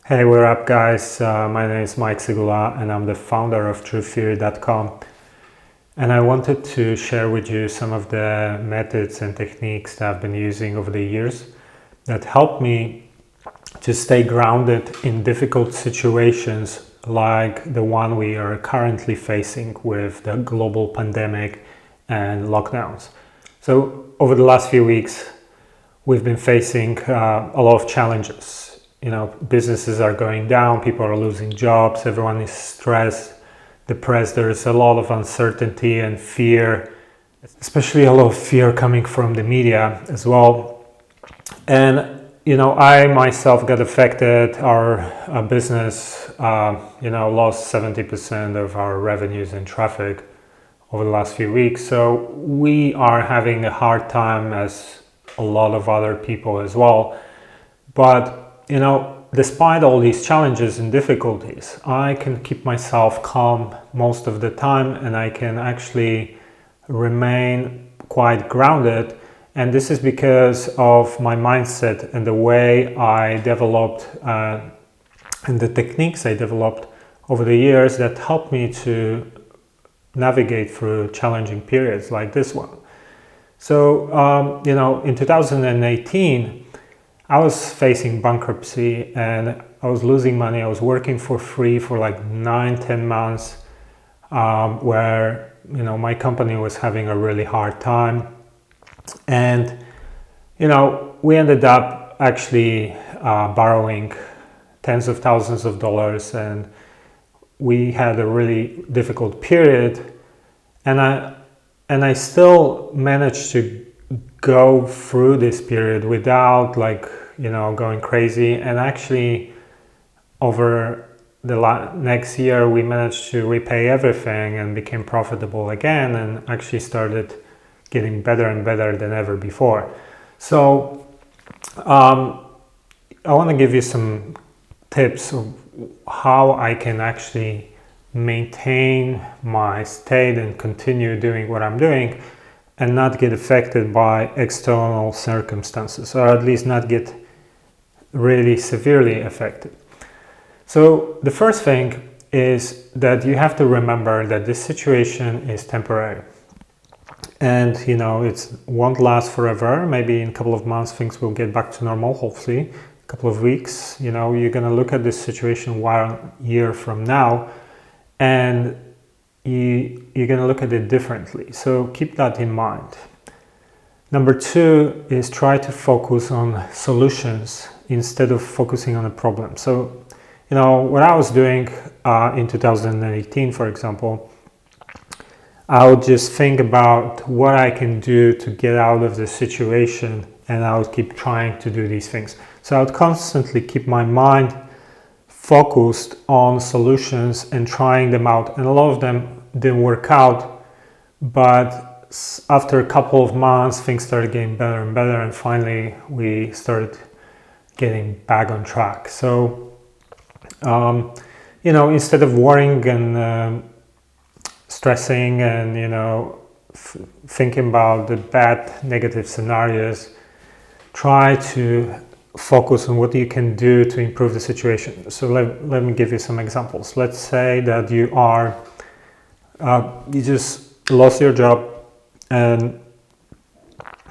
Hey, what up, guys? My name is Mike Sigula, and I'm the founder of TrueTheory.com. And I wanted to share with you some of the methods and techniques that I've been using over the years that help me to stay grounded in difficult situations like the one we are currently facing with the global pandemic and lockdowns. So, over the last few weeks, we've been facing a lot of challenges. Businesses are going down, people are losing jobs, everyone is stressed, depressed. There's a lot of uncertainty and fear, especially a lot of fear coming from the media as well. And I myself got affected. Our business, lost 70% of our revenues and traffic over the last few weeks. So we are having a hard time, as a lot of other people as well. But despite all these challenges and difficulties, I can keep myself calm most of the time, and I can actually remain quite grounded. And this is because of my mindset and the way I developed and the techniques I developed over the years that helped me to navigate through challenging periods like this one. So, in 2018, I was facing bankruptcy and I was losing money. I was working for free for like 9-10 months, where my company was having a really hard time. And we ended up actually borrowing tens of thousands of dollars, and we had a really difficult period. And I still managed to go through this period without going crazy. And actually over the next year we managed to repay everything and became profitable again, and actually started getting better and better than ever before. So I want to give you some tips of how I can actually maintain my state and continue doing what I'm doing and not get affected by external circumstances, or at least not get really severely affected. So the first thing is that you have to remember that this situation is temporary. And it won't last forever. Maybe in a couple of months things will get back to normal, hopefully. A couple of weeks, you're gonna look at this situation 1 year from now, and you're going to look at it differently. So keep that in mind. Number 2 is try to focus on solutions instead of focusing on a problem. So, what I was doing in 2018, for example, I would just think about what I can do to get out of the situation, and I would keep trying to do these things. So I would constantly keep my mind focused on solutions and trying them out, and a lot of them didn't work out, but after a couple of months things started getting better and better, and finally we started getting back on track. So instead of worrying and stressing and thinking about the bad negative scenarios, try to focus on what you can do to improve the situation. So let me give you some examples. Let's say that you just lost your job and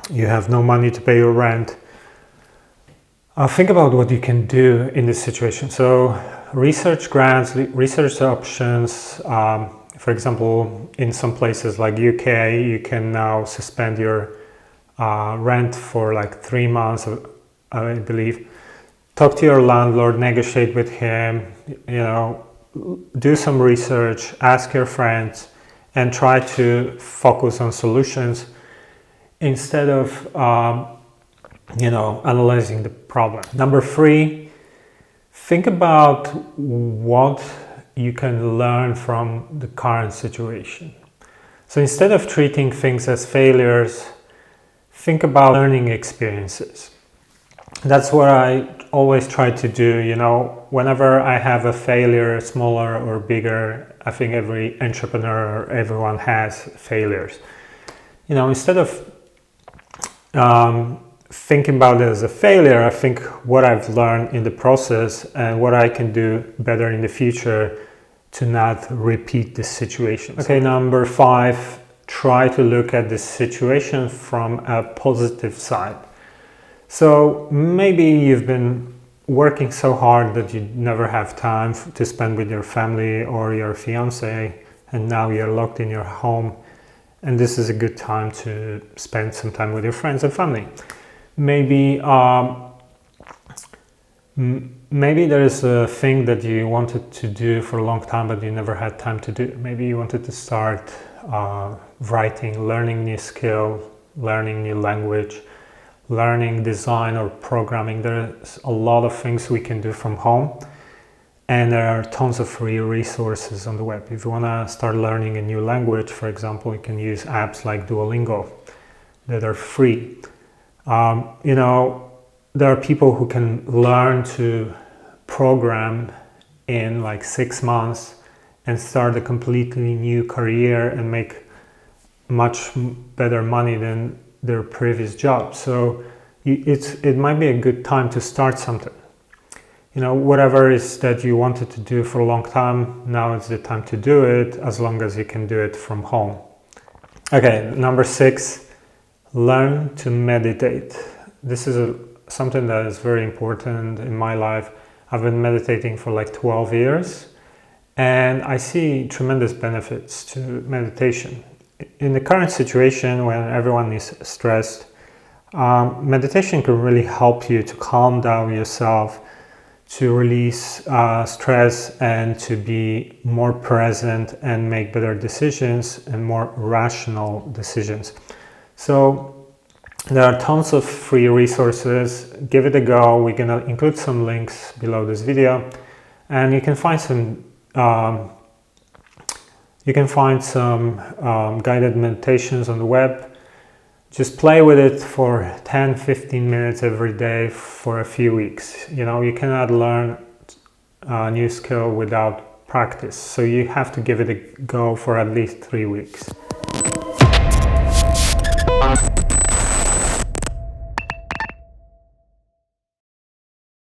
you have no money to pay your rent. Think about what you can do in this situation. So research grants, research options. For example, in some places like UK, you can now suspend your rent for like 3 months, I believe. Talk to your landlord, negotiate with him, do some research, ask your friends, and try to focus on solutions instead of analyzing the problem. Number 3, think about what you can learn from the current situation. So instead of treating things as failures, think about learning experiences. That's what I always try to do. Whenever I have a failure, smaller or bigger, I think every entrepreneur or everyone has failures. Instead of thinking about it as a failure. I think what I've learned in the process and what I can do better in the future to not repeat this situation. Okay, number 5, try to look at this situation from a positive side. So maybe you've been working so hard that you never have time to spend with your family or your fiance, and now you're locked in your home, and this is a good time to spend some time with your friends and family. Maybe maybe there is a thing that you wanted to do for a long time but you never had time to do. Maybe you wanted to start writing, learning new skill, learning new language, learning design or programming. There's a lot of things we can do from home, and there are tons of free resources on the web. If you want to start learning a new language, for example, you can use apps like Duolingo that are free. There are people who can learn to program in like 6 months and start a completely new career and make much better money than their previous job. So it might be a good time to start something. Whatever it is that you wanted to do for a long time, now is the time to do it, as long as you can do it from home. Okay, number 6, learn to meditate. This is something that is very important in my life. I've been meditating for like 12 years, and I see tremendous benefits to meditation. In the current situation when everyone is stressed, meditation can really help you to calm down yourself, to release stress, and to be more present and make better decisions and more rational decisions. So there are tons of free resources. Give it a go. We're gonna include some links below this video, and you can find some guided meditations on the web. Just play with it for 10-15 minutes every day for a few weeks. You cannot learn a new skill without practice, so you have to give it a go for at least 3 weeks.